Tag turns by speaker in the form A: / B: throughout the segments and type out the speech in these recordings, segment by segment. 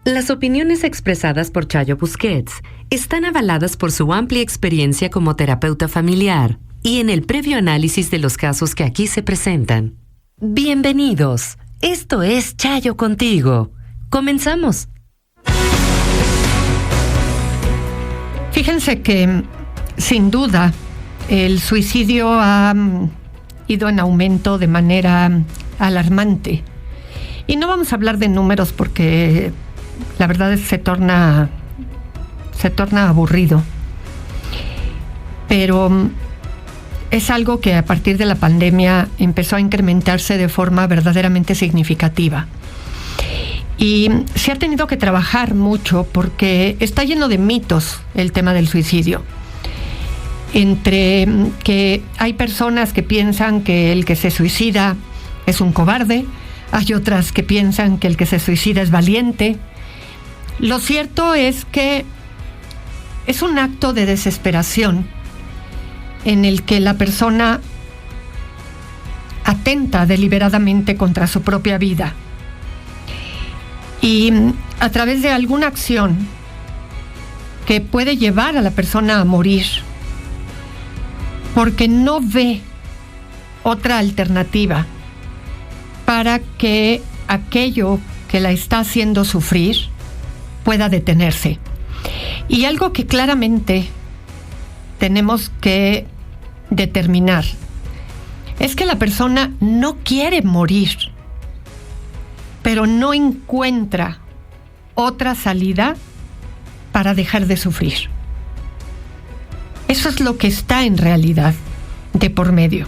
A: Las opiniones expresadas por Chayo Busquets están avaladas por su amplia experiencia como terapeuta familiar y en el previo análisis de los casos que aquí se presentan. Bienvenidos. Esto es Chayo Contigo. Comenzamos.
B: Fíjense que, sin duda, el suicidio ha ido en aumento de manera alarmante. Y no vamos a hablar de números porque la verdad es que se torna aburrido. Pero es algo que a partir de la pandemia empezó a incrementarse de forma verdaderamente significativa. Y se ha tenido que trabajar mucho porque está lleno de mitos el tema del suicidio. Entre que hay personas que piensan que el que se suicida es un cobarde, hay otras que piensan que el que se suicida es valiente. Lo cierto es que es un acto de desesperación en el que la persona atenta deliberadamente contra su propia vida y a través de alguna acción que puede llevar a la persona a morir porque no ve otra alternativa para que aquello que la está haciendo sufrir pueda detenerse. Y algo que claramente tenemos que determinar es que la persona no quiere morir, pero no encuentra otra salida para dejar de sufrir. Eso es lo que está en realidad de por medio.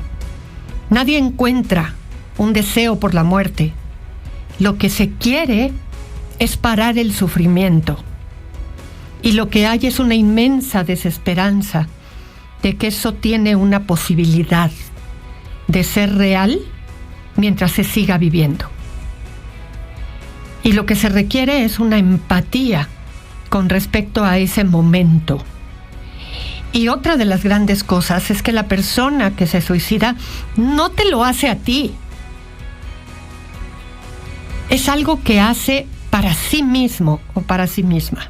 B: Nadie encuentra un deseo por la muerte. Lo que se quiere es parar el sufrimiento. Y lo que hay es una inmensa desesperanza de que eso tiene una posibilidad de ser real mientras se siga viviendo. Y lo que se requiere es una empatía con respecto a ese momento. Y otra de las grandes cosas es que la persona que se suicida no te lo hace a ti. Es algo que hace para sí mismo o para sí misma.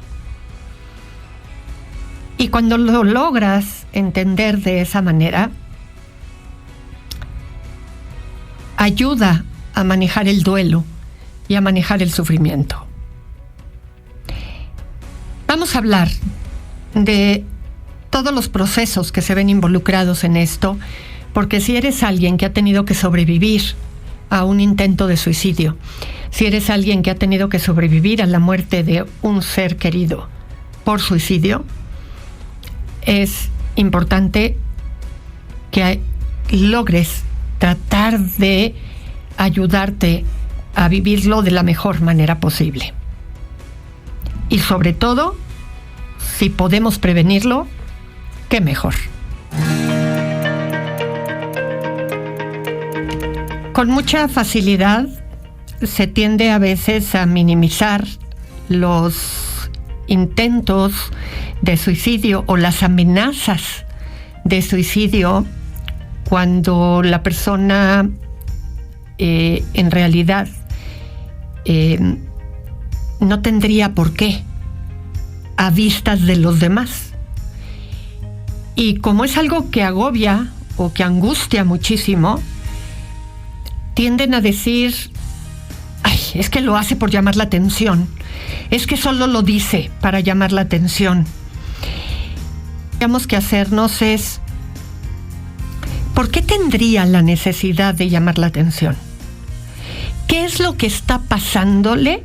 B: Y cuando lo logras entender de esa manera, ayuda a manejar el duelo y a manejar el sufrimiento. Vamos a hablar de todos los procesos que se ven involucrados en esto, porque si eres alguien que ha tenido que sobrevivir a un intento de suicidio, si eres alguien que ha tenido que sobrevivir a la muerte de un ser querido por suicidio, es importante que logres tratar de ayudarte a vivirlo de la mejor manera posible. Y sobre todo, si podemos prevenirlo, qué mejor. Con mucha facilidad se tiende a veces a minimizar los intentos de suicidio o las amenazas de suicidio cuando la persona en realidad no tendría por qué a vistas de los demás. Y como es algo que agobia o que angustia muchísimo, tienden a decir, ay, es que lo hace por llamar la atención, es que solo lo dice para llamar la atención. Lo que tenemos que hacernos es, ¿por qué tendría la necesidad de llamar la atención? ¿Qué es lo que está pasándole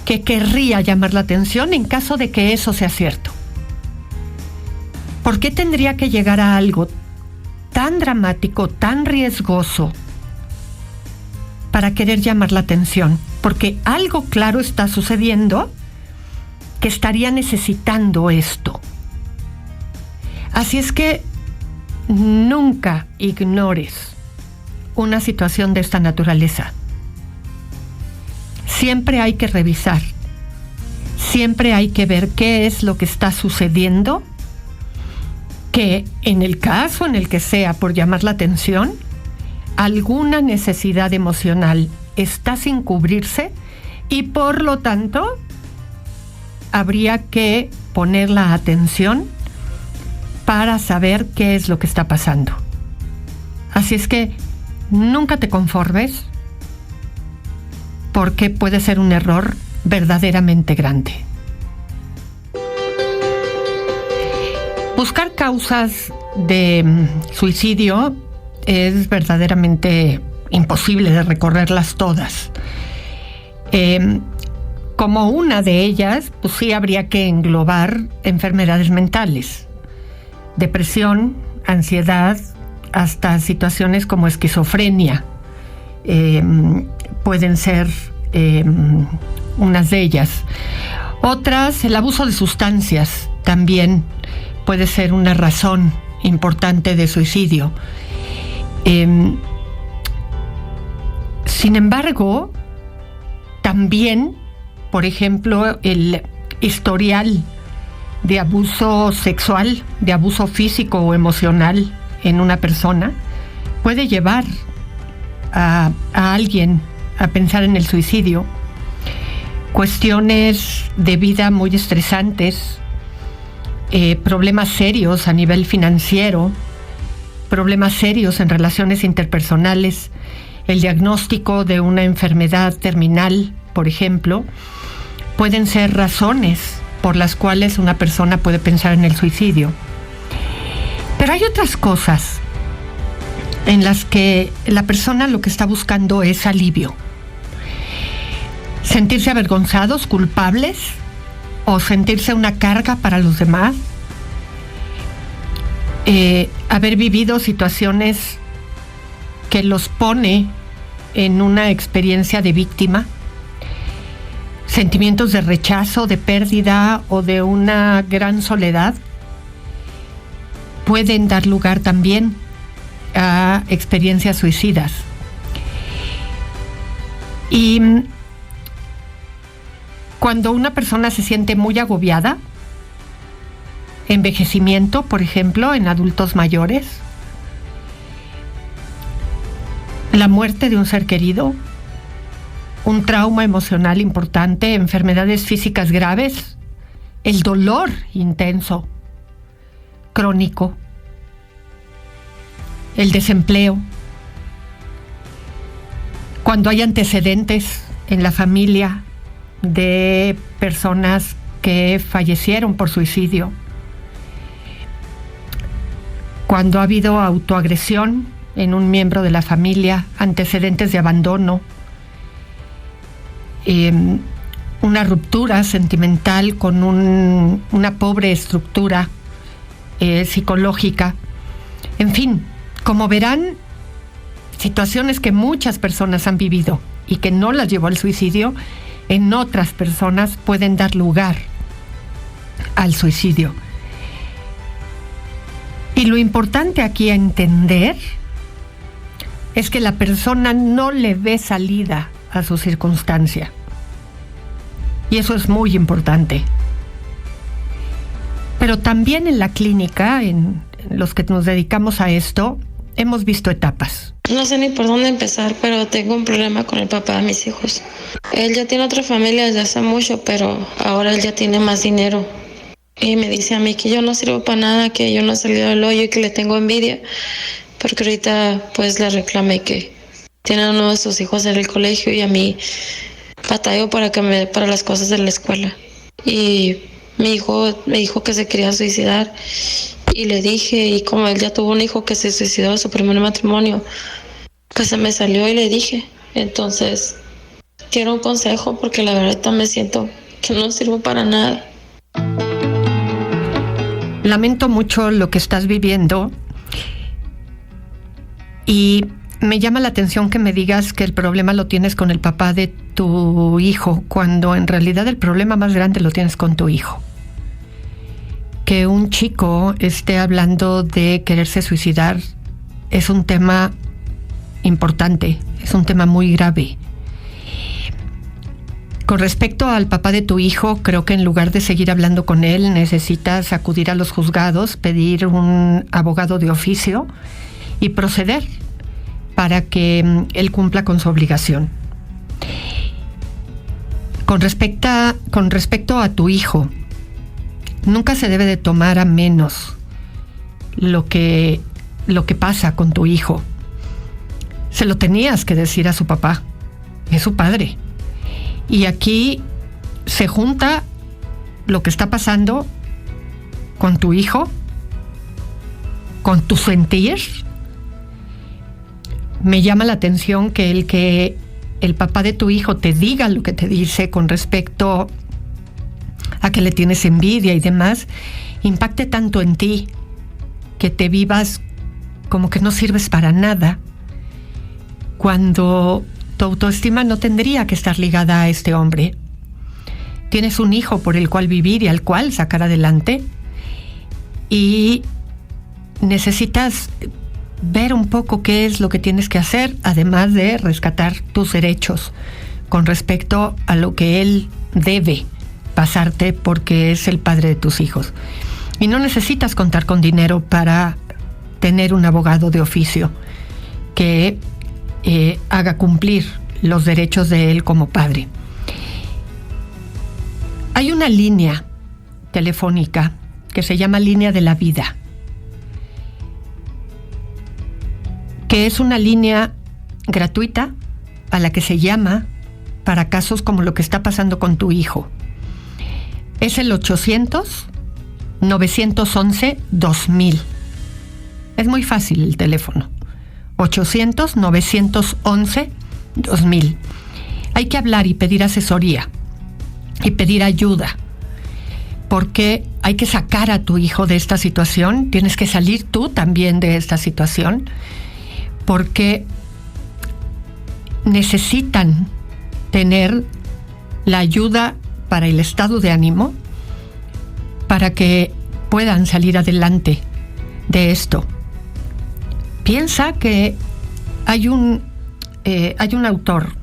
B: que querría llamar la atención en caso de que eso sea cierto? ¿Por qué tendría que llegar a algo tan dramático, tan riesgoso para querer llamar la atención? Porque algo claro está sucediendo que estaría necesitando esto. Así es que nunca ignores una situación de esta naturaleza. Siempre hay que revisar, siempre hay que ver qué es lo que está sucediendo, que en el caso en el que sea por llamar la atención, alguna necesidad emocional está sin cubrirse Y por lo tanto, habría que poner la atención para saber qué es lo que está pasando. Así es que nunca te conformes, porque puede ser un error verdaderamente grande. Buscar causas de suicidio es verdaderamente imposible de recorrerlas todas. Como una de ellas, pues sí habría que englobar enfermedades mentales, depresión, ansiedad, hasta situaciones como esquizofrenia. Pueden ser unas de ellas. Otras, el abuso de sustancias también puede ser una razón importante de suicidio. Sin embargo, también, por ejemplo, el historial de abuso sexual, de abuso físico o emocional en una persona puede llevar a alguien a pensar en el suicidio. Cuestiones de vida muy estresantes, problemas serios a nivel financiero, problemas serios en relaciones interpersonales, el diagnóstico de una enfermedad terminal, por ejemplo, pueden ser razones por las cuales una persona puede pensar en el suicidio. Pero hay otras cosas en las que la persona lo que está buscando es alivio. Sentirse avergonzados, culpables, o sentirse una carga para los demás. Haber vivido situaciones que los pone en una experiencia de víctima. Sentimientos de rechazo, de pérdida o de una gran soledad pueden dar lugar también a experiencias suicidas. Y cuando una persona se siente muy agobiada, envejecimiento, por ejemplo, en adultos mayores, la muerte de un ser querido, un trauma emocional importante, enfermedades físicas graves, el dolor intenso, crónico, el desempleo, cuando hay antecedentes en la familia de personas que fallecieron por suicidio, cuando ha habido autoagresión en un miembro de la familia, antecedentes de abandono, una ruptura sentimental con una pobre estructura psicológica. En fin, como verán, situaciones que muchas personas han vivido y que no las llevó al suicidio, en otras personas pueden dar lugar al suicidio. Y lo importante aquí a entender es que la persona no le ve salida a su circunstancia. Y eso es muy importante. Pero también en la clínica, en los que nos dedicamos a esto, hemos visto etapas.
C: No sé ni por dónde empezar, pero tengo un problema con el papá de mis hijos. Él ya tiene otra familia desde hace mucho, pero ahora él ya tiene más dinero. Y me dice a mí que yo no sirvo para nada, que yo no he salido del hoyo y que le tengo envidia. Porque ahorita pues le reclamé que tiene a uno de sus hijos en el colegio y a mí batallo para las cosas de la escuela. Y mi hijo me dijo que se quería suicidar y le dije, y como él ya tuvo un hijo que se suicidó en su primer matrimonio, pues se me salió y le dije. Entonces quiero un consejo porque la verdad me siento que no sirvo para nada.
B: Lamento mucho lo que estás viviendo y me llama la atención que me digas que el problema lo tienes con el papá de tu hijo, cuando en realidad el problema más grande lo tienes con tu hijo. Que un chico esté hablando de quererse suicidar es un tema importante, es un tema muy grave. Con respecto al papá de tu hijo, creo que en lugar de seguir hablando con él, necesitas acudir a los juzgados, pedir un abogado de oficio y proceder para que él cumpla con su obligación. Con respecto a tu hijo, nunca se debe de tomar a menos lo que pasa con tu hijo. Se lo tenías que decir a su papá, es su padre. Y aquí se junta lo que está pasando con tu hijo, con tu sentir. Me llama la atención que el papá de tu hijo te diga lo que te dice con respecto a que le tienes envidia y demás, impacte tanto en ti, que te vivas como que no sirves para nada, cuando tu autoestima no tendría que estar ligada a este hombre. Tienes un hijo por el cual vivir y al cual sacar adelante, y necesitas ver un poco qué es lo que tienes que hacer, además de rescatar tus derechos con respecto a lo que él debe pasarte porque es el padre de tus hijos. Y no necesitas contar con dinero para tener un abogado de oficio que haga cumplir los derechos de él como padre. Hay una línea telefónica que se llama Línea de la Vida, que es una línea gratuita a la que se llama para casos como lo que está pasando con tu hijo. Es el 800-911-2000. Es muy fácil el teléfono. 800-911-2000. Hay que hablar y pedir asesoría y pedir ayuda, porque hay que sacar a tu hijo de esta situación. Tienes que salir tú también de esta situación, porque necesitan tener la ayuda para el estado de ánimo para que puedan salir adelante de esto. Piensa que hay un autor,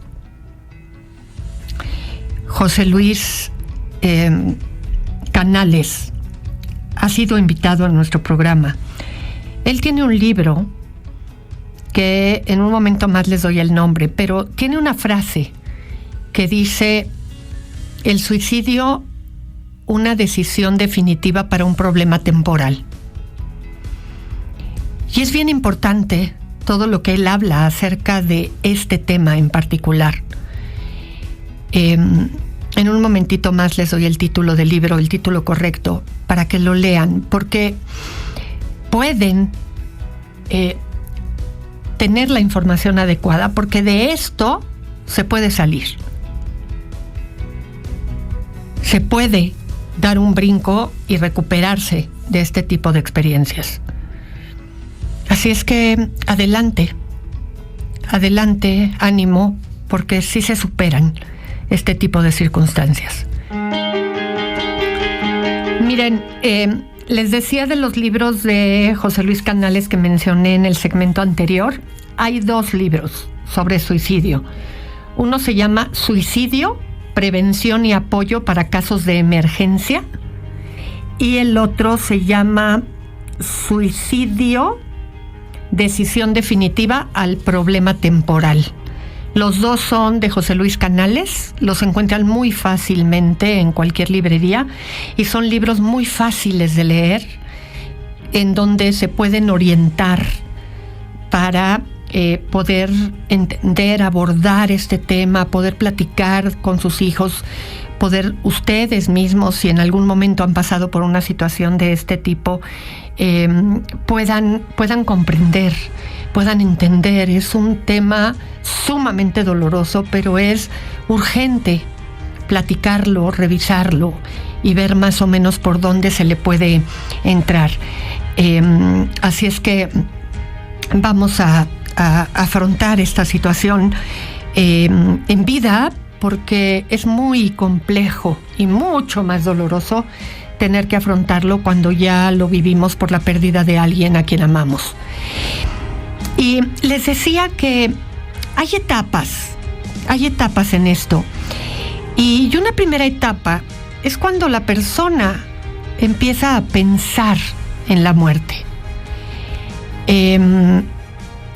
B: José Luis Canales, ha sido invitado a nuestro programa. Él tiene un libro que en un momento más les doy el nombre, pero tiene una frase que dice: el suicidio, una decisión definitiva para un problema temporal. Y es bien importante todo lo que él habla acerca de este tema en particular. En un momentito más les doy el título del libro, el título correcto, para que lo lean, porque pueden tener la información adecuada, porque de esto se puede salir. Se puede dar un brinco y recuperarse de este tipo de experiencias. Así es que adelante, ánimo, porque sí se superan este tipo de circunstancias. Miren, les decía de los libros de José Luis Canales que mencioné en el segmento anterior. Hay 2 libros sobre suicidio. Uno se llama Suicidio, Prevención y Apoyo para Casos de Emergencia, y el otro se llama Suicidio, Decisión Definitiva al Problema Temporal. Los 2 son de José Luis Canales, los encuentran muy fácilmente en cualquier librería y son libros muy fáciles de leer, en donde se pueden orientar para poder entender, abordar este tema, poder platicar con sus hijos, poder ustedes mismos, si en algún momento han pasado por una situación de este tipo, puedan comprender, puedan entender. Es un tema sumamente doloroso, pero es urgente platicarlo, revisarlo y ver más o menos por dónde se le puede entrar. Así es que vamos a afrontar esta situación en vida, porque es muy complejo y mucho más doloroso tener que afrontarlo cuando ya lo vivimos por la pérdida de alguien a quien amamos. Y les decía que hay etapas en esto. Y una primera etapa es cuando la persona empieza a pensar en la muerte.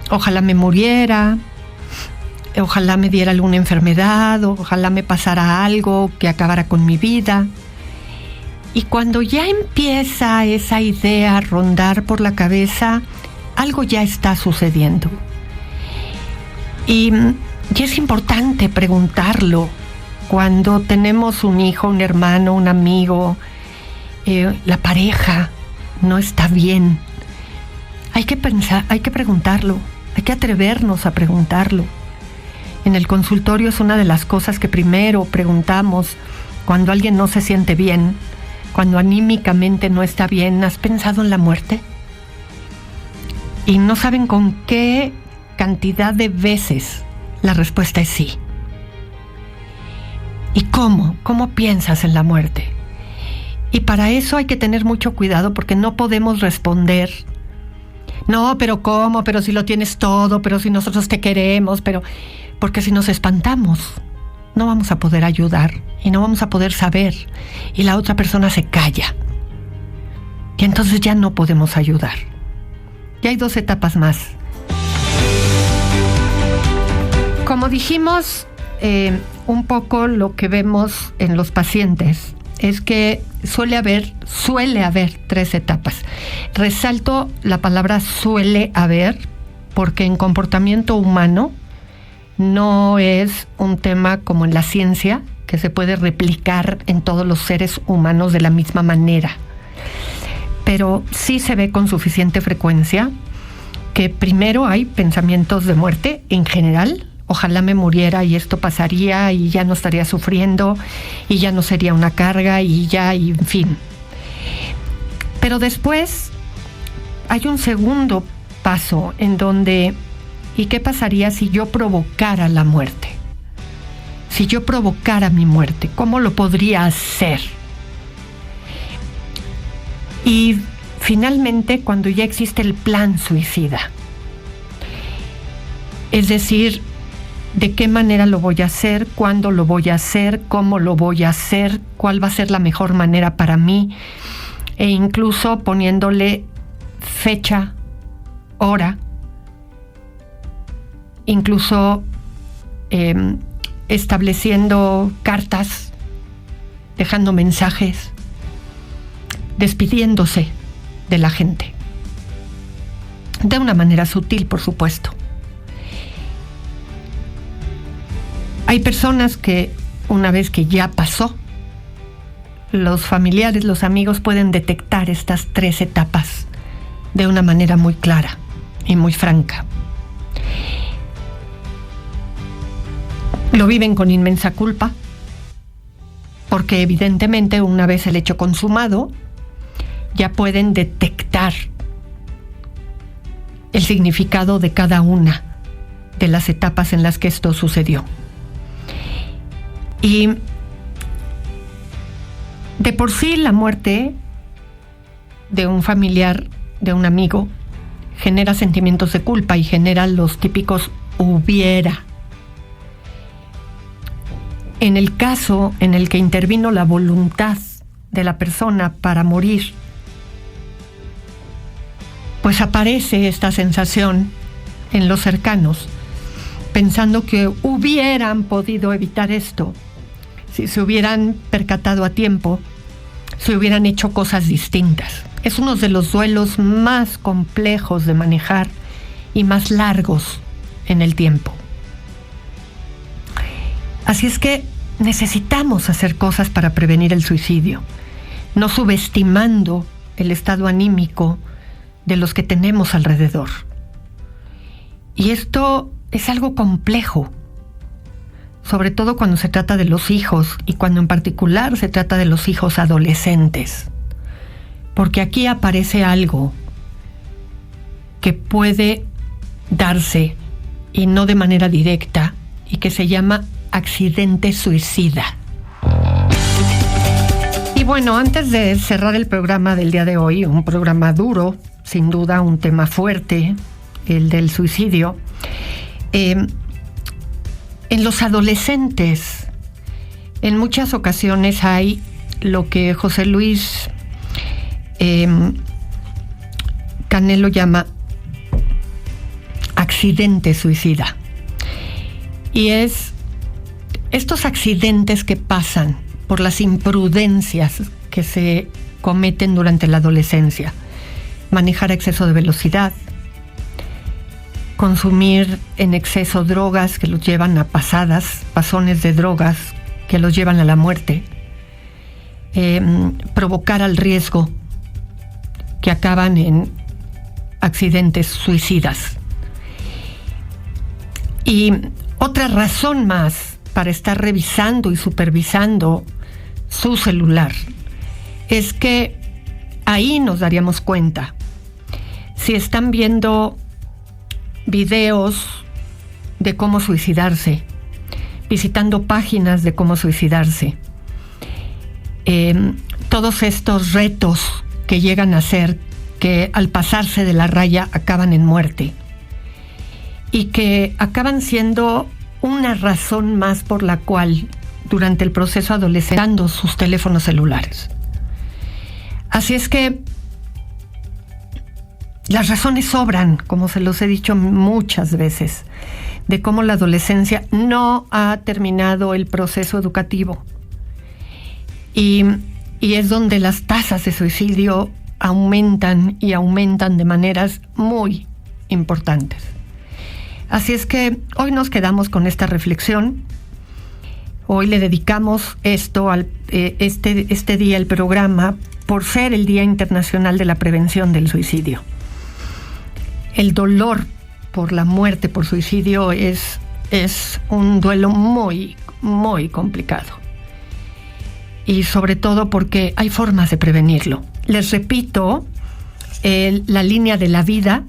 B: Ojalá me muriera, ojalá me diera alguna enfermedad, ojalá me pasara algo que acabara con mi vida. Y cuando ya empieza esa idea a rondar por la cabeza, algo ya está sucediendo. Y es importante preguntarlo cuando tenemos un hijo, un hermano, un amigo, la pareja no está bien. Hay que pensar, hay que preguntarlo, hay que atrevernos a preguntarlo. En el consultorio es una de las cosas que primero preguntamos cuando alguien no se siente bien, cuando anímicamente no está bien. ¿Has pensado en la muerte? Y no saben con qué cantidad de veces la respuesta es sí. ¿Y cómo? ¿Cómo piensas en la muerte? Y para eso hay que tener mucho cuidado porque no podemos responder: no, pero ¿cómo? Pero si lo tienes todo, pero si nosotros te queremos, pero... Porque si nos espantamos, no vamos a poder ayudar y no vamos a poder saber. Y la otra persona se calla. Y entonces ya no podemos ayudar. Y hay 2 etapas más. Como dijimos, un poco lo que vemos en los pacientes es que suele haber 3 etapas. Resalto la palabra suele haber porque en comportamiento humano no es un tema como en la ciencia que se puede replicar en todos los seres humanos de la misma manera. Pero sí se ve con suficiente frecuencia que primero hay pensamientos de muerte en general. Ojalá me muriera y esto pasaría y ya no estaría sufriendo y ya no sería una carga y en fin. Pero después hay un segundo paso en donde, ¿y qué pasaría si yo provocara la muerte? Si yo provocara mi muerte, ¿cómo lo podría hacer? Y finalmente, cuando ya existe el plan suicida, es decir, ¿de qué manera lo voy a hacer? ¿Cuándo lo voy a hacer? ¿Cómo lo voy a hacer? ¿Cuál va a ser la mejor manera para mí? E incluso poniéndole fecha, hora, incluso estableciendo cartas, dejando mensajes, despidiéndose de la gente. De una manera sutil, por supuesto. Hay personas que, una vez que ya pasó, los familiares, los amigos pueden detectar estas 3 etapas de una manera muy clara y muy franca. Lo viven con inmensa culpa, porque evidentemente una vez el hecho consumado, ya pueden detectar el significado de cada una de las etapas en las que esto sucedió. Y de por sí la muerte de un familiar, de un amigo, genera sentimientos de culpa y genera los típicos hubiera. En el caso en el que intervino la voluntad de la persona para morir, pues aparece esta sensación en los cercanos, pensando que hubieran podido evitar esto, si se hubieran percatado a tiempo, si hubieran hecho cosas distintas. Es uno de los duelos más complejos de manejar y más largos en el tiempo. Así es que necesitamos hacer cosas para prevenir el suicidio, no subestimando el estado anímico de los que tenemos alrededor. Y esto es algo complejo, sobre todo cuando se trata de los hijos y cuando en particular se trata de los hijos adolescentes, porque aquí aparece algo que puede darse y no de manera directa y que se llama accidente suicida. Y bueno, antes de cerrar el programa del día de hoy, un programa duro, sin duda un tema fuerte, el del suicidio, en los adolescentes, en muchas ocasiones hay lo que José Luis Canelo llama accidente suicida. y es estos accidentes que pasan por las imprudencias que se cometen durante la adolescencia. Manejar a exceso de velocidad, consumir en exceso drogas que los llevan a pasones de drogas que los llevan a la muerte, provocar al riesgo que acaban en accidentes suicidas. Y otra razón más para estar revisando y supervisando su celular es que ahí nos daríamos cuenta si están viendo videos de cómo suicidarse, visitando páginas de cómo suicidarse, todos estos retos que llegan a ser que al pasarse de la raya acaban en muerte y que acaban siendo una razón más por la cual durante el proceso adolescente usando sus teléfonos celulares. Así es que las razones sobran, como se los he dicho muchas veces, de cómo la adolescencia no ha terminado el proceso educativo. Y es donde las tasas de suicidio aumentan y aumentan de maneras muy importantes. Así es que hoy nos quedamos con esta reflexión. Hoy le dedicamos esto este día, el programa, por ser el Día Internacional de la Prevención del Suicidio. El dolor por la muerte por suicidio es un duelo muy, muy complicado. Y sobre todo porque hay formas de prevenirlo. Les repito, la línea de la vida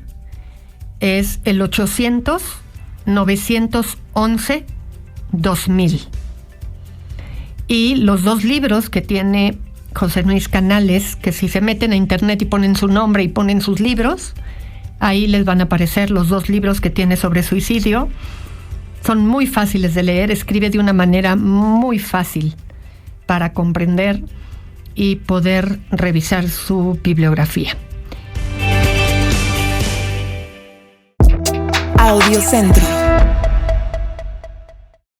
B: es el 800-911-2000. Y los 2 libros que tiene José Luis Canales, que si se meten a internet y ponen su nombre y ponen sus libros, ahí les van a aparecer los 2 libros que tiene sobre suicidio. Son muy fáciles de leer, escribe de una manera muy fácil para comprender y poder revisar su bibliografía.
D: Audiocentro.